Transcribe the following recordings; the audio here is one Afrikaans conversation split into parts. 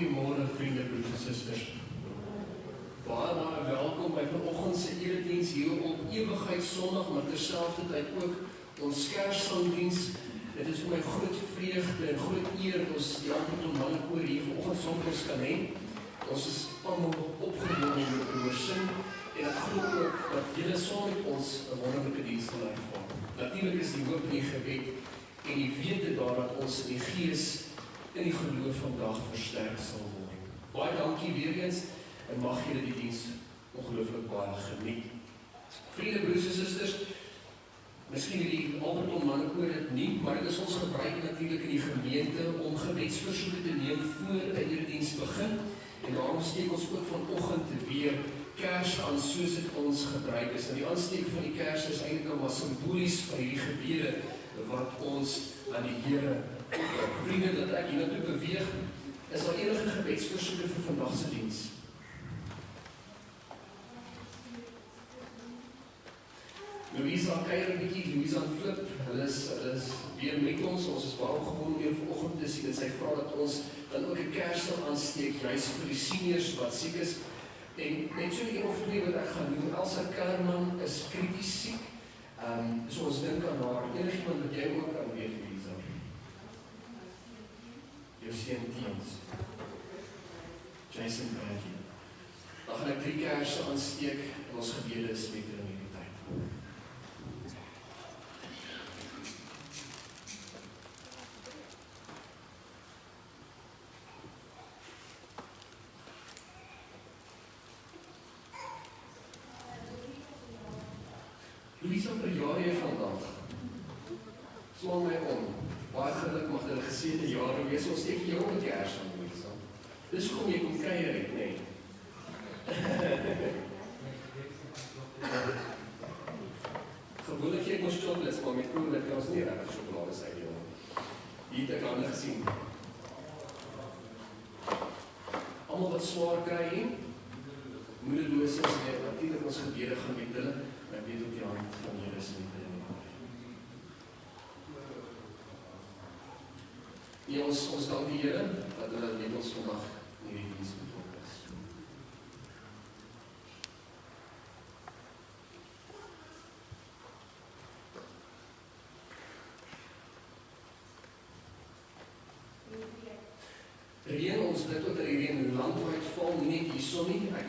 Goeiemôre vriende, broers en susters. Baie welkom by vanoggend se erediens hier op Ewigheid Sondag, maar terselfdertyd ook ons Kerssangdiens. Dit is vir my groot vreugde en groot eer dat ons die Alberton Mannekoor hier vanoggend saam met ons kan hê. Ons is almal opgewonde oor sing en ek glo ook dat julle saam met ons 'n wonderlike diens sal ervaar. Natuurlik is die hoop in die gebed en die wete daar dat ons in die gees in die geloof vandag versterk sal word. Baie dankie weer eens en mag julle die diens ongelooflik baie geniet. Vriende, broers en susters, miskien die Alberton Mannekoor dit nie, maar dit is ons gebruik natuurlik in die gemeente om gebedsversoeke te neem voor 'n erediens begin. En daarom steek ons ook vanoggend weer kers aan soos dit ons gebruik is. En die aansteek van die kers is eintlik nou maar simbolies van hierdie gebede wat ons aan die Here opbring. Vriende, dat ek hiernatoe beweeg, is daar enige gebedsversoeke vir vandag se diens? Louisa kuier 'n bietjie, Louisa en Flip, hulle is weer met ons is baie opgewonde weer vanoggend te sien en sy vra dat ons dan ook 'n kers sal aansteek, juis vir die seniors wat siek is. En net so een of twee wat ek gaan doen, Elsa Kerman is krities siek, so ons dink aan haar, enigiemand wat jy ook aan weet, Louisa. Jou seun Diens, Jason Bradley. Dan gaan ek 3 kersse aansteek en ons gebede is met hulle in hierdie tyd. Louisa, verjaar jy vandag? Slaan my om. Baie geluk, mag dit 'n geseënde jaar wees. Ons steek vir jou 'n kers aan, Louisa. Dis hoekom jy kom kuier het, nee. Gewoonlik gee ek ons chocolates, maar met koel dat ons nie regtig sjokolade sy die jongen. Hier het ek ander gesien. Almal wat swaar kry, moedeloos is, natuurlik ons gebede gaan met hulle, maar ek weet ook die hand van julle is met hulle. Ja, ons dank die Here dat hulle met ons vandag in hierdie diens betrokke is. Reën, ons bid ook dat die reën landwyd val, nie net hierson nie. Ek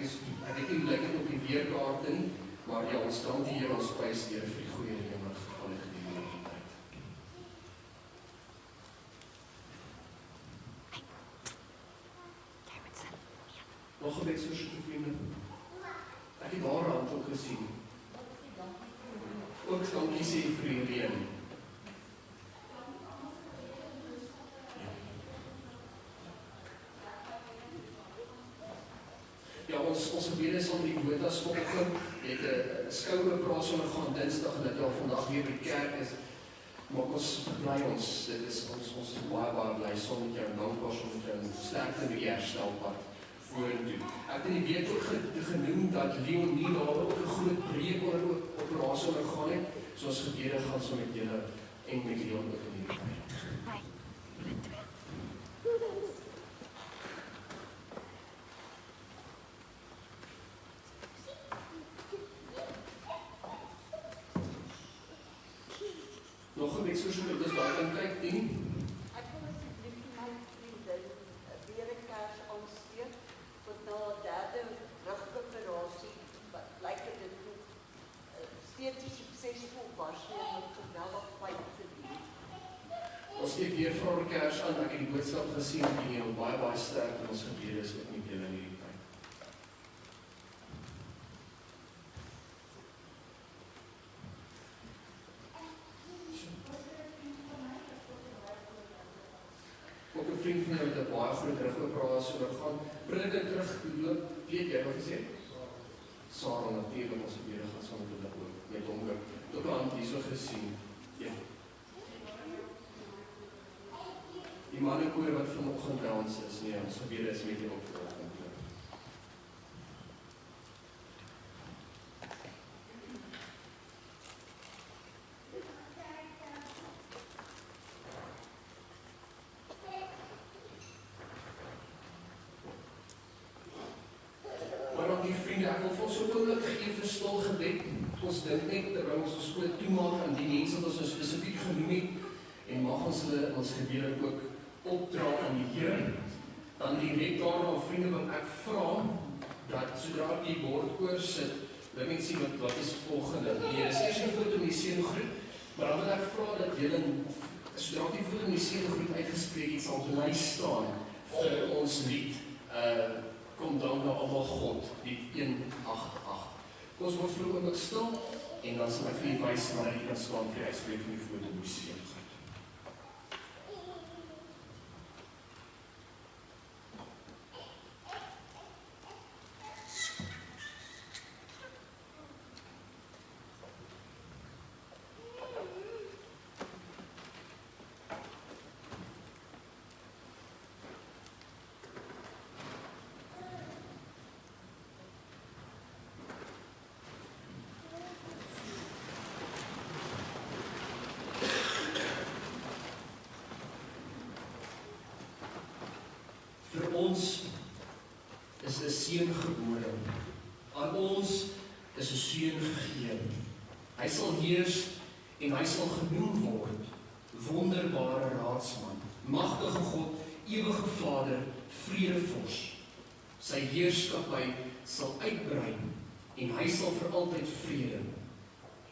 weet nie hoe lyk dit op die weerkaarte nie, maar ja, ons dank die Here, ons prys die Here vir die goeie reën wat geval het gedurende die tyd. Nog 'n gebedsversoek, vriende. Ek het haar hand ook gesien. Ook dankie sê vir die reën. Ja, ons gebede is om die Botas vanoggend het 'n skouoperasie ondergaan Dinsdag en dit al vandag weer by die kerk is. Maar ons verbly ons, dit is ons is baie bly saam met jou en dankbaar saam met jou sterkte in die herstelpad vorentoe. Ek het in die week ook genoem dat Leon nie daar ook 'n groot breek oor 'n operasie ondergaan het, so ons gebede gaan saam met julle en met Leon ook in hierdie tyd. Nog 'n gebedsversoek, dis waar kan kyk, Dien? Ek wil asseblief vir my vriendin weer 'n kers aansteek tot na 'n derde rugoperasie. Wat lyk dit steeds suksesvol was, maar tot nou nog baie te doen. Ons steek weer vir haar kers aan, ek het die boodskap gesien en jy baie sterk in ons gebede is ook met julle in hierdie tyd. Ook 'n vriend van my met 'n baie groot rugoperasie ondergaan. Bring dit terug, weet jy wat gesê? Sarah natuurlik ons gebede gaan saam met hulle ook. Met hom ook 'n hand hierso gesien. Ja. Die mannekoor wat vanoggend by ons is, nee, ons gebede is met julle op vanoggend. ek wil vir ons ook oomblik gee vir stil gebed. Ons dink net terwyl ons ons oë toemaak aan die mense wat ons nou spesifiek genoem het, en mag ons hulle ons gebede ook opdra aan die Here. Dan direk daarna, vriende, wat ek vra, dat sodra ek die bord oorsit, wil net sien wat is volgende. Hier is eers die foto met die seëngroet, maar dan wil ek vra dat julle, sodra die foto met die seëngroet uitgespreek het, sal bly staan vir ons lied. Kom dan na almal God, lied 188. Kom ons word vir 'n oomblik stil, en dan sal ek vir u wys waar jy kan staan vir die uitspreek van die foto met die seëngroet. Vir ons is 'n seun gebore. Aan ons is 'n seun gegee. Hy sal heers en hy sal genoem word wonderbare raadsman, magtige God, ewige Vader, vredevors. Sy heerskappy sal uitbrei en hy sal vir altyd vrede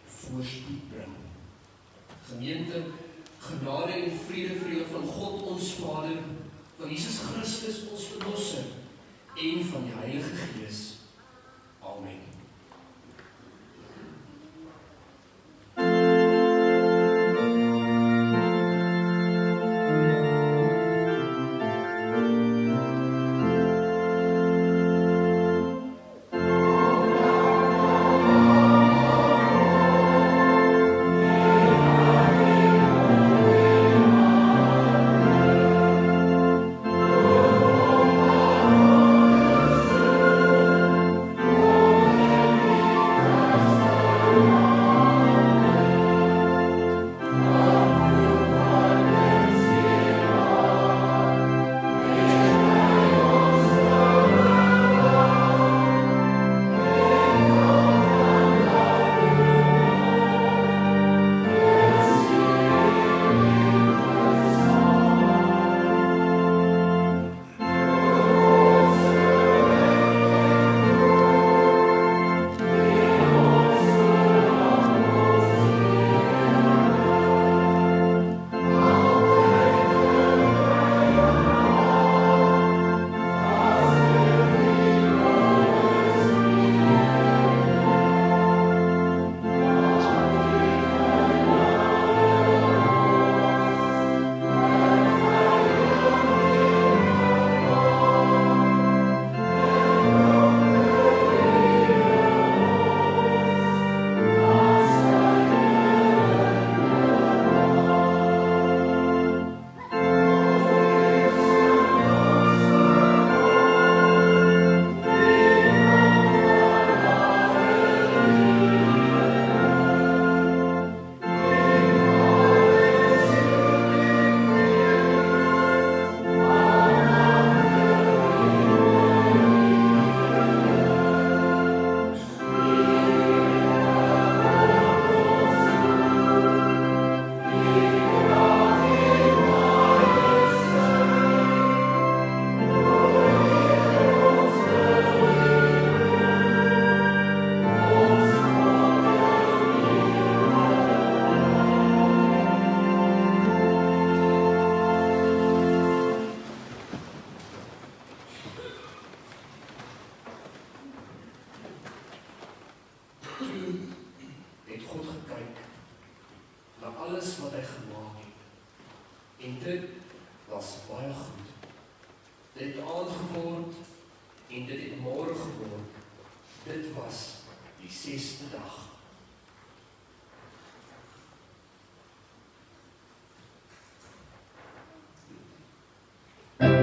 voorspoed bring. Gemeente, genade en vrede vir julle van God ons Vader, van Jesus Christus ons Verlosser en van die Heilige Gees. Amen. alles wat hy gemaak het. En dit was baie goed. Dit het aand geword en dit het môre geword. Dit was die 6de dag. Amen.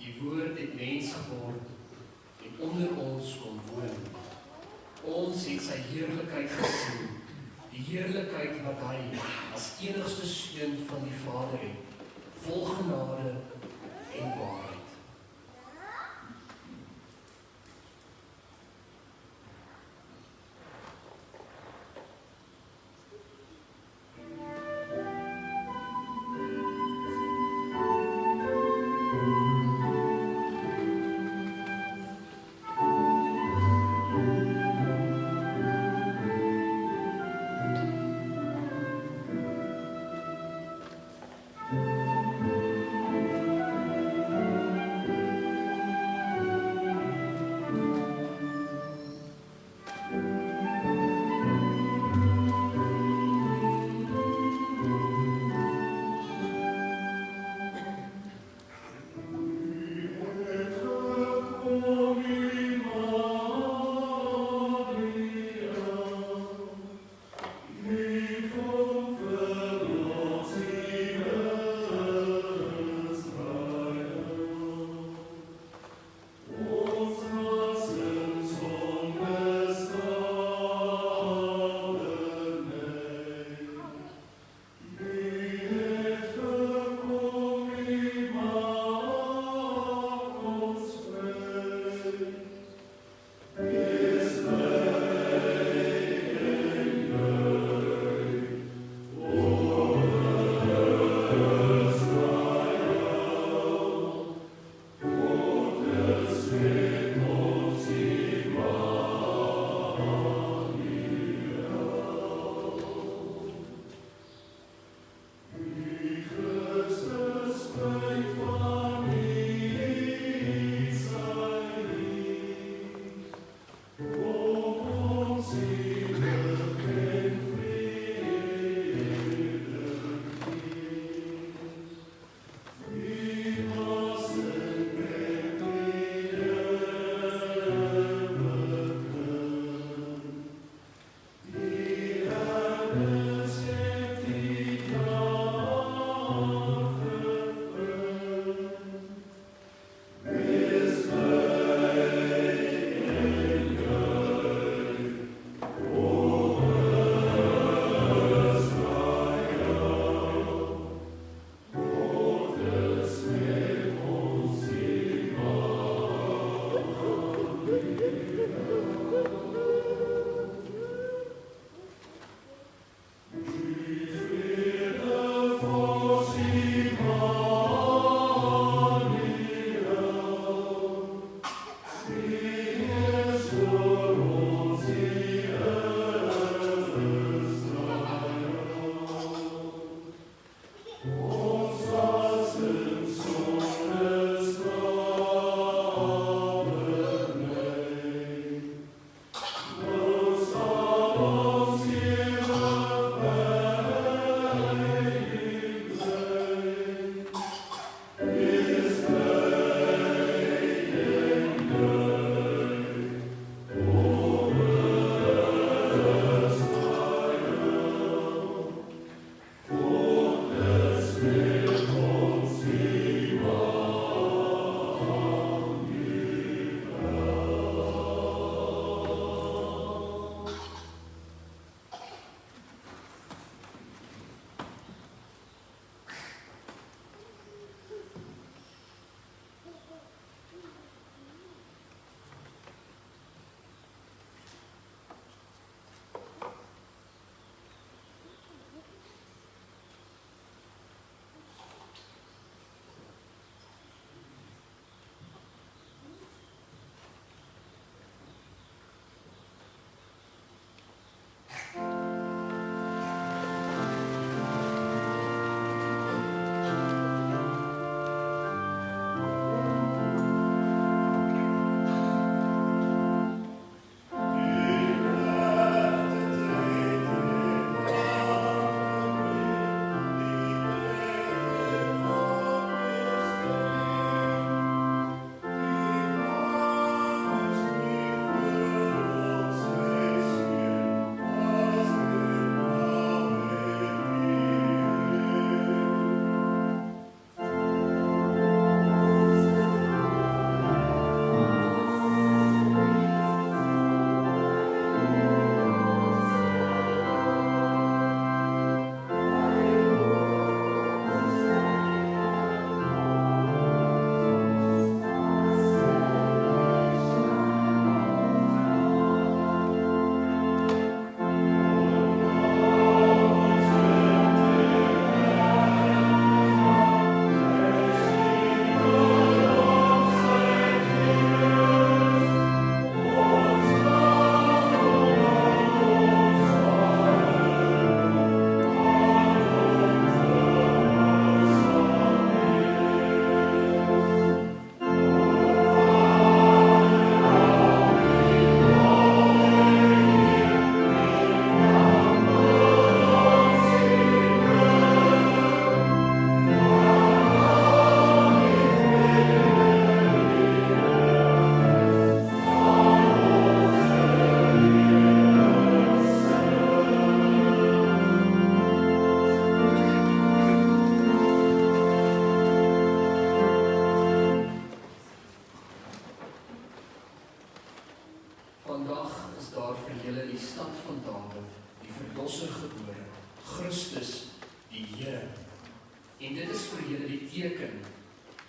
Die woord het mens geword en onder ons kom woon. Ons het sy heerlikheid gesien, die heerlikheid wat hy as enigste seun van die Vader het, vol genade en waarheid.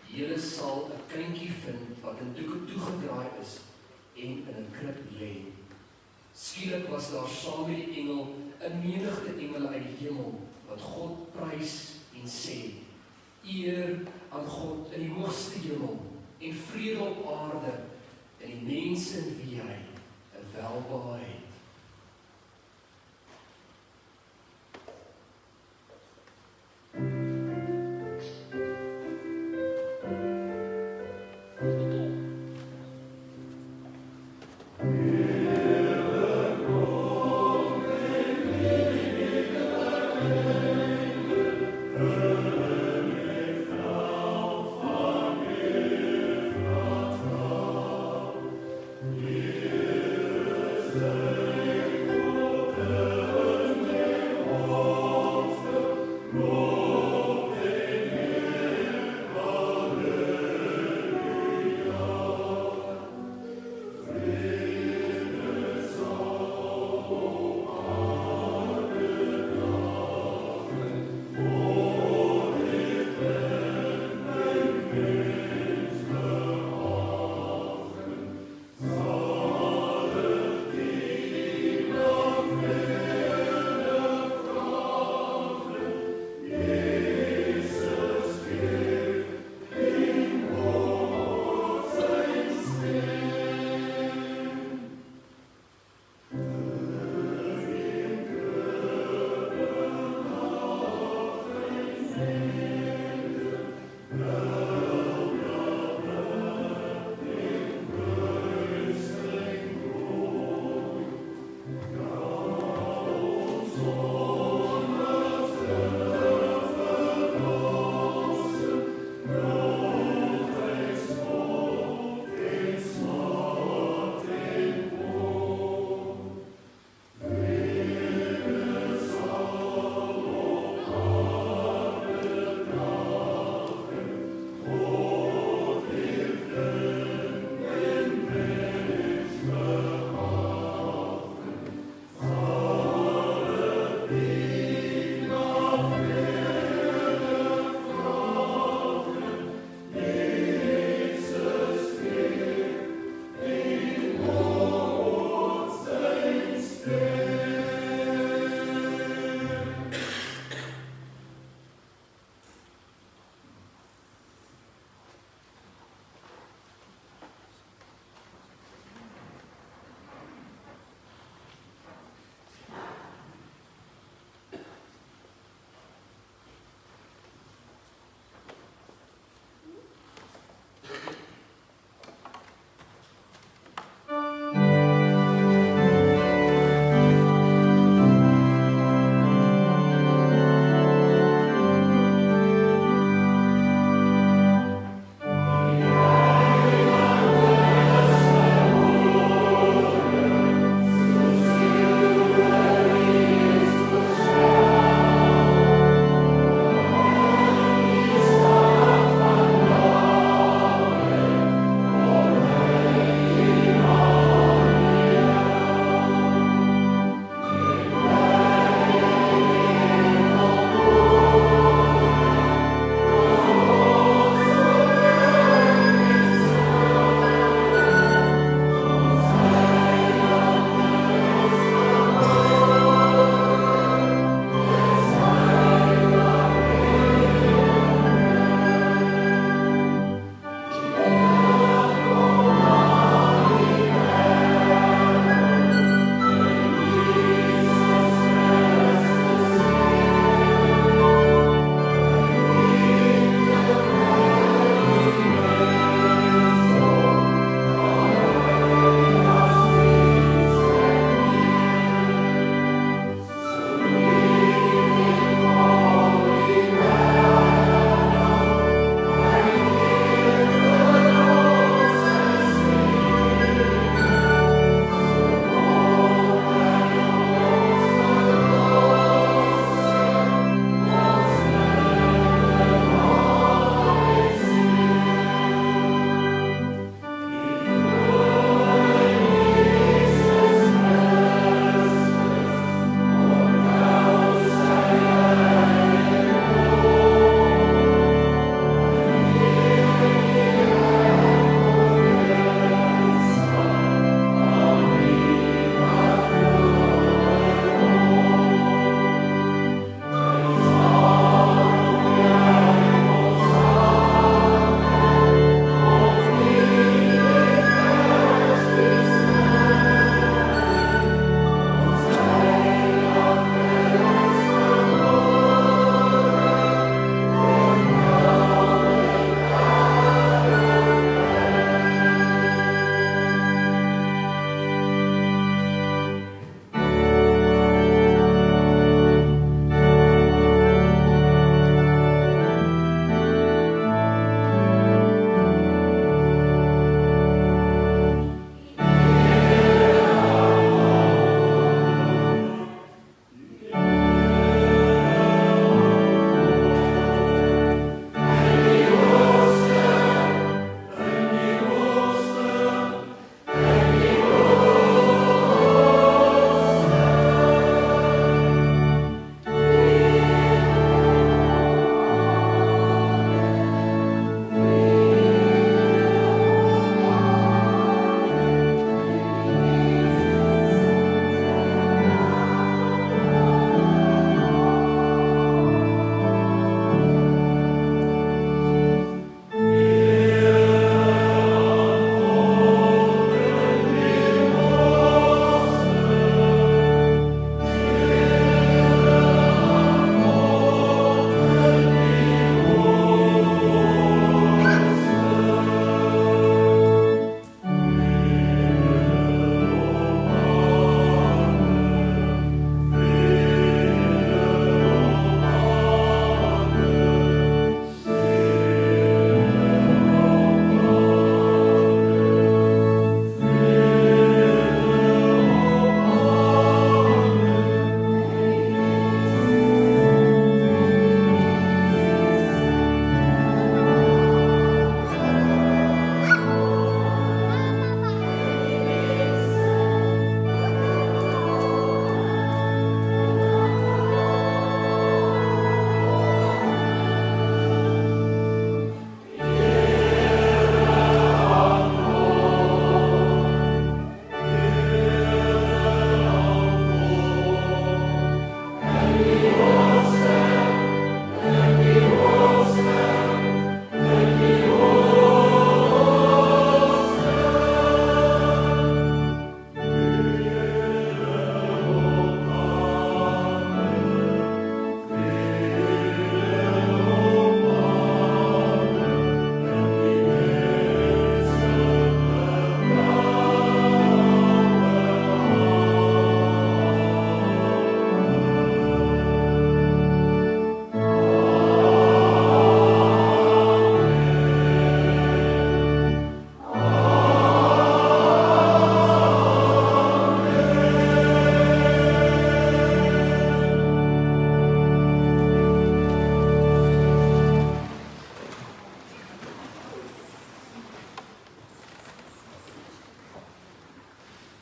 Julle sal 'n kindjie vind wat in doeke toegedraai is en in 'n krib lê. Skielik was daar saam met die engel 'n menigte engele uit die hemel wat God prys en sê: Eer aan God in die hoogste hemel en vrede op aarde en die mense in wie hy 'n welbehae het. Amen.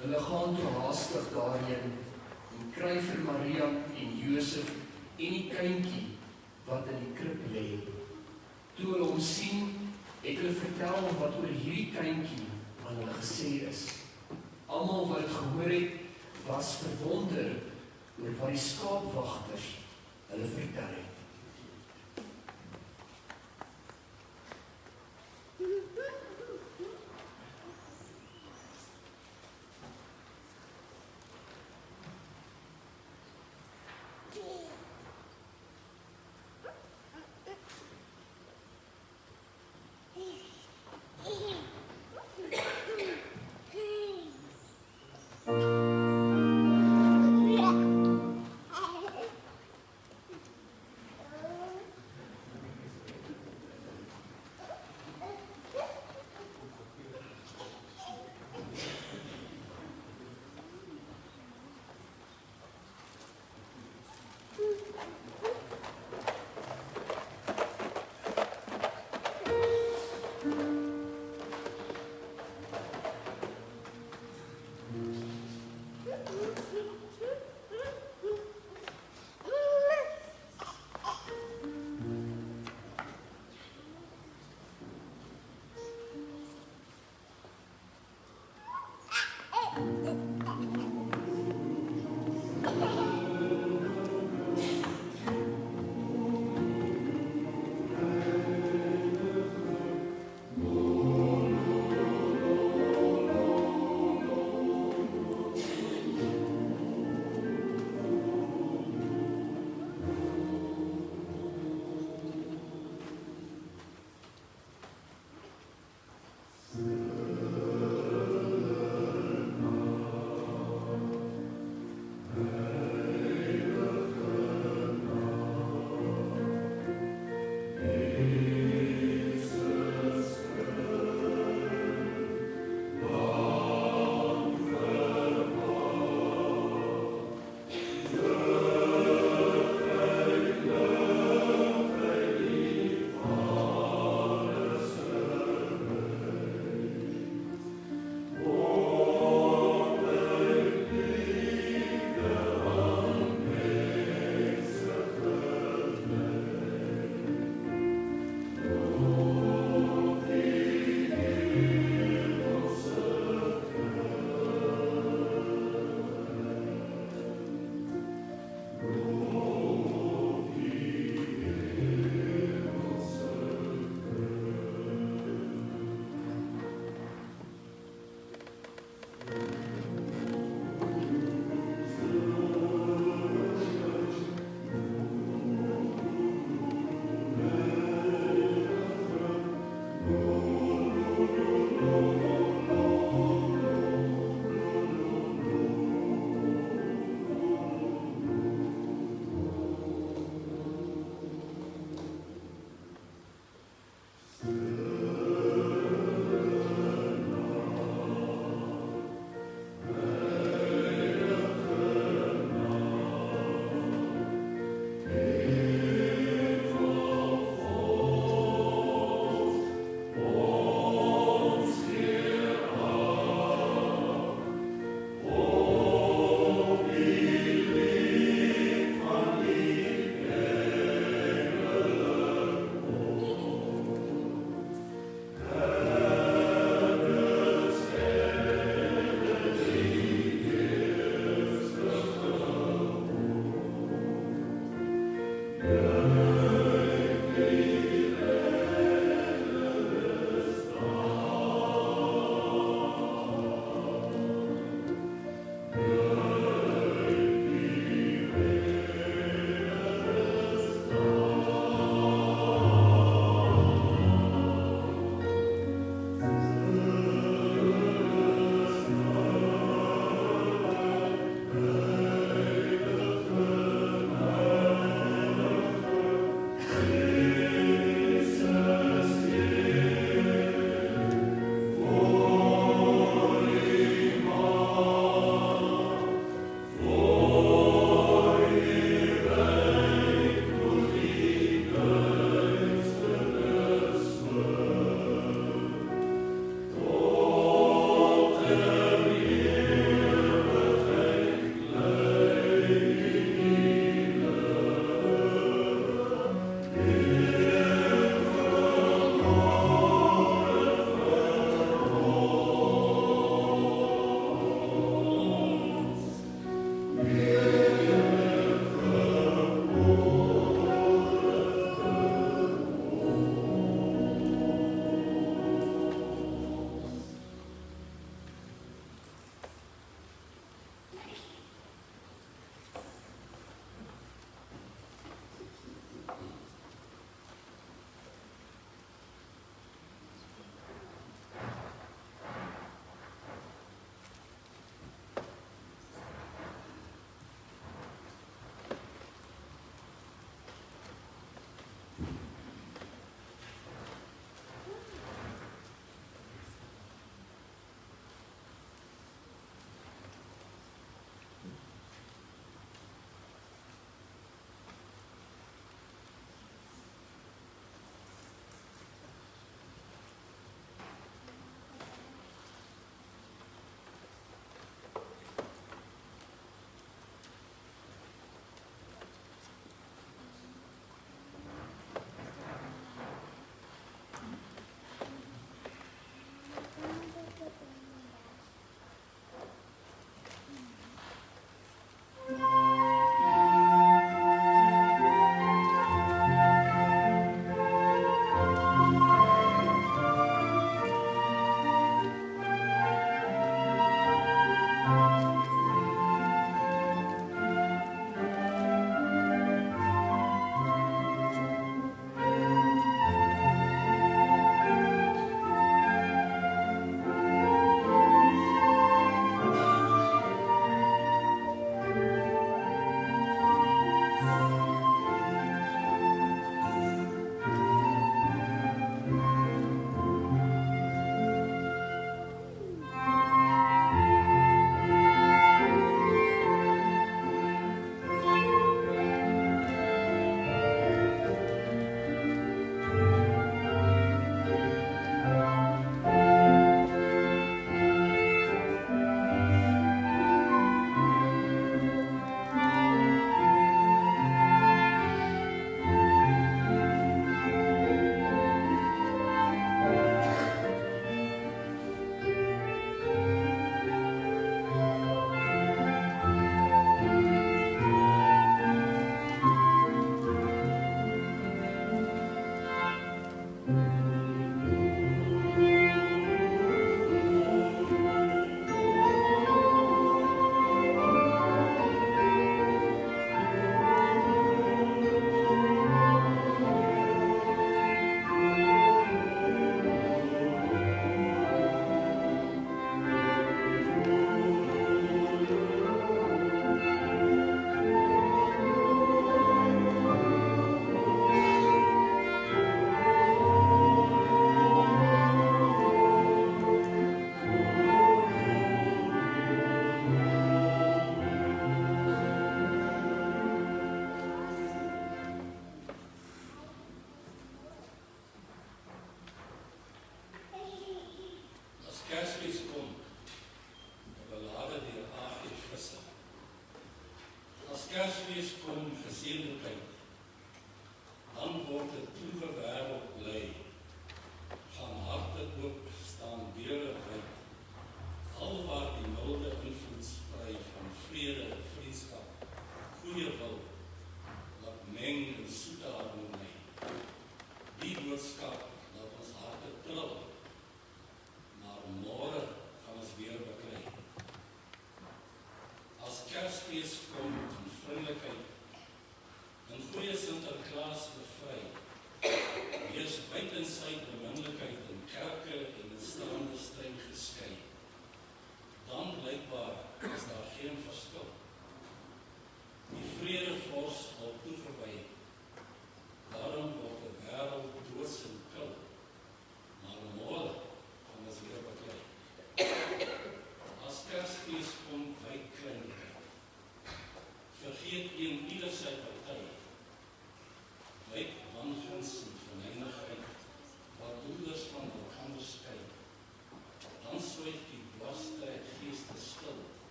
Hulle gaan toe haastig daarheen en kry vir Maria en Josef en die kindjie wat in die krib lê. Toe hulle hom sien, het hulle vertel wat oor hierdie kindjie aan hulle gesê is. Almal wat dit gehoor het, was verwonder oor wat die skaapwagters hulle vertel het.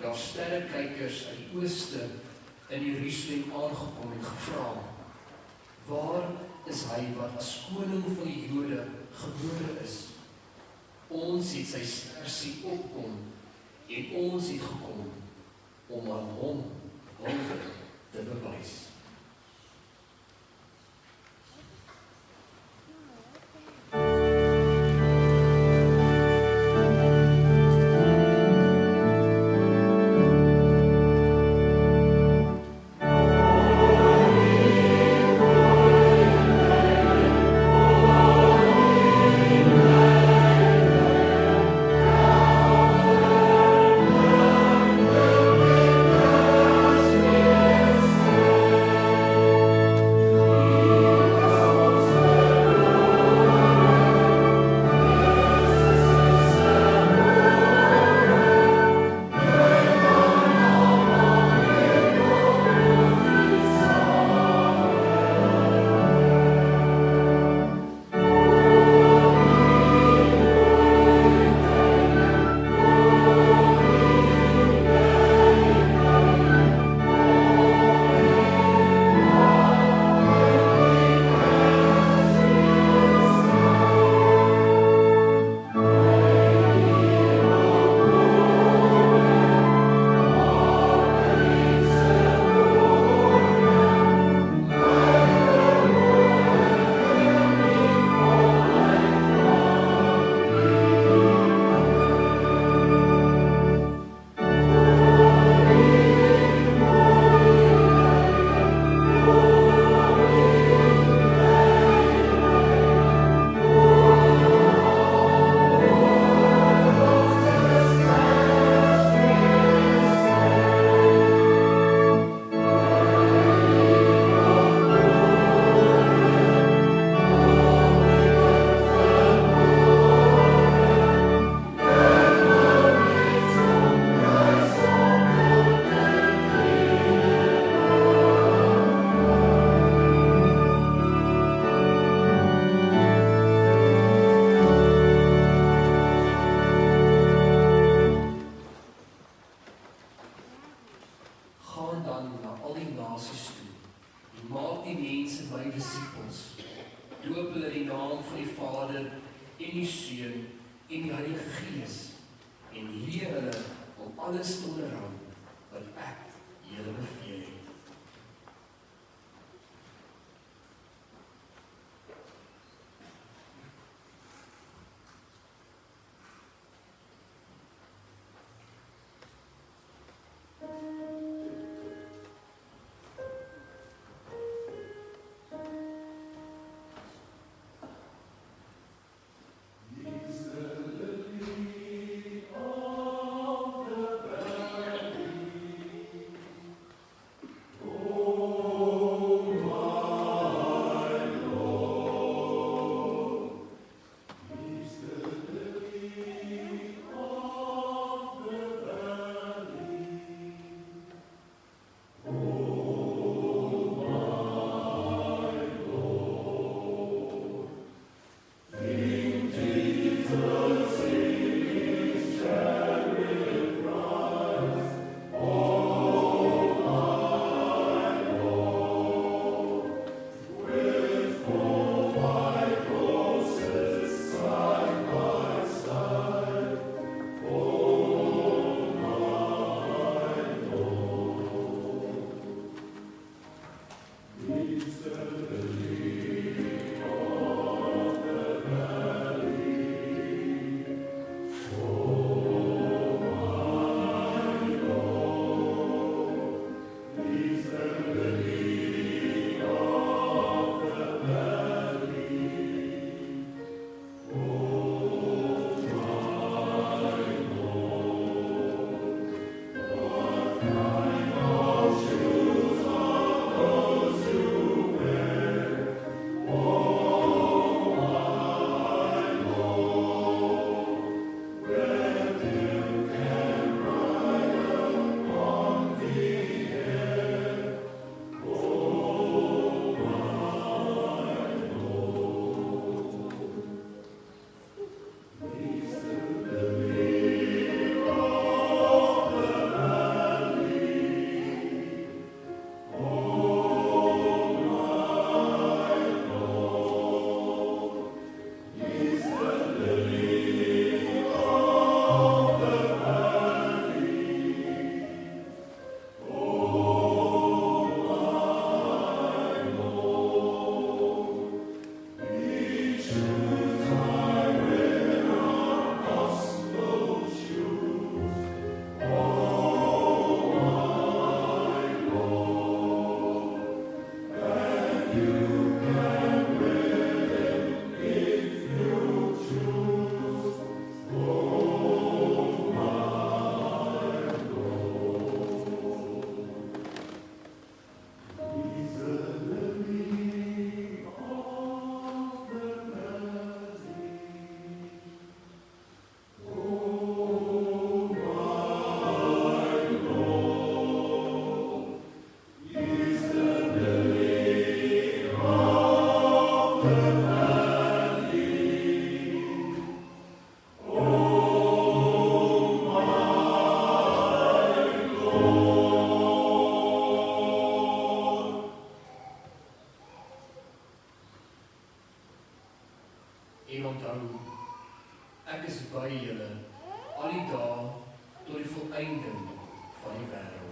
daar sterrekykers uit die ooste in Jerusalem aangekom en gevra, waar is hy wat as koning van die Jode gebore is? Ons het sy ster sien opkom en ons het gekom om aan hom wonder te bewys. volëinding van die wêreld.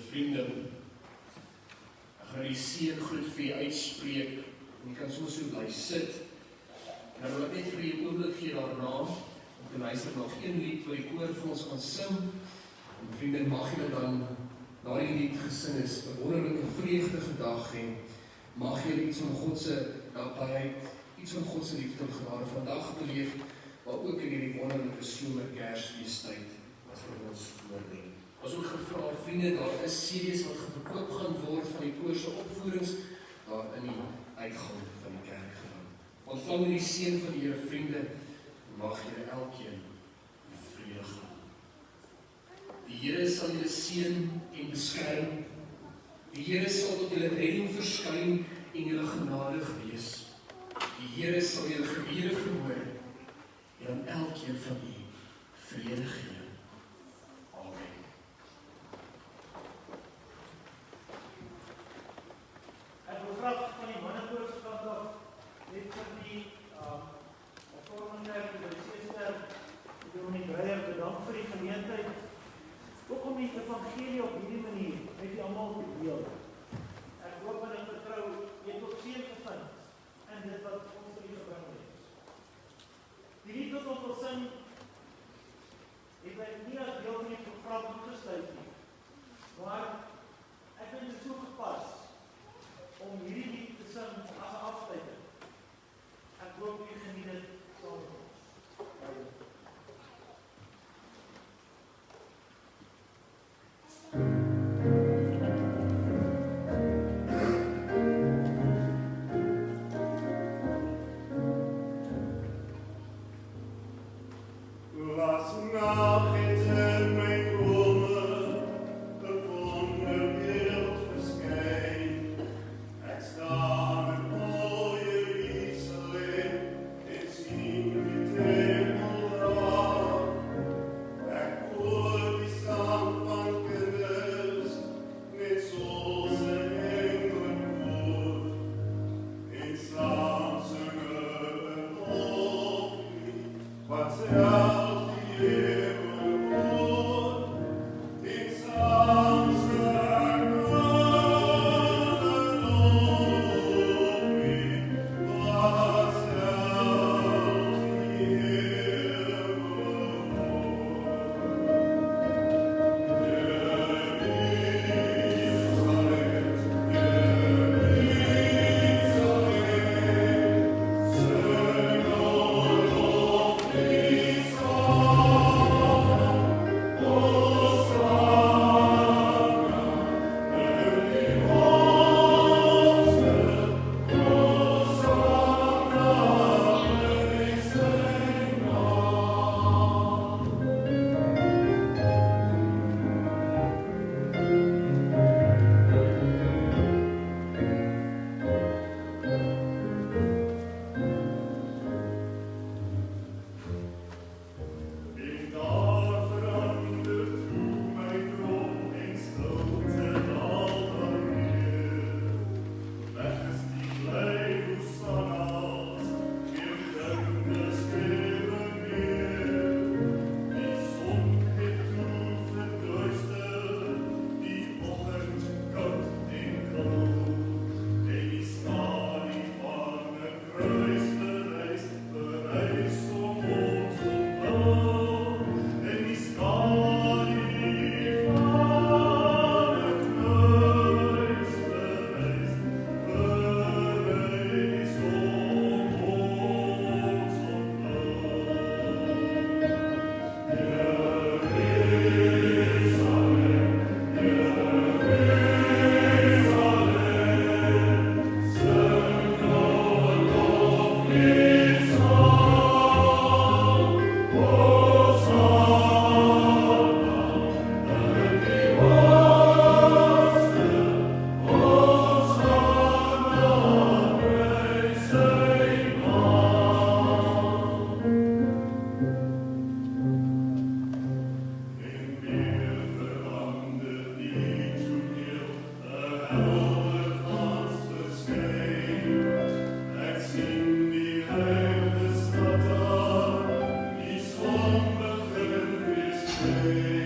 Vriende, ek gaan die seëngroet vir u uitspreek, en jy kan soms so bly sit, en dan wil ek net vir u 'n oomblik gee daarna, om te luister nog een lied wat die koor vir ons gaan sing, en vriende, mag julle dan, na die lied gesing is, 'n wonderlike vreugdige dag hê, mag julle iets van God se nabyeheid, iets van God se liefde en genade vandag beleef, maar ook in hierdie wonderlike somer-Kersfeestyd wat vir ons voorlê. Ons ook gevra, vriende, daar is CD's wat verkoop gaan word van die koorse opvoerings daar in die uitgang van die kerkgebou. Ontvang die seën van die Here, vriende, mag julle elkeen in vrede gaan. Die Here sal julle seën en beskerm. Die Here sal tot julle redding verskyn en julle genadig wees. Die Here sal julle gebede verhoor en aan elkeen van u vrede gee. Amen. Ek wil graag van die mannekoorse kant af net vir die vormende universiteit Dominee Breyer bedank vir die geleentheid ook om die evangelie op hierdie manier met die almal te deel. Ek hoop en ek vertrou jy het ook seën gevind in dit wat ons vir u gebring het. Die lied wat ons wil sing het by Amen.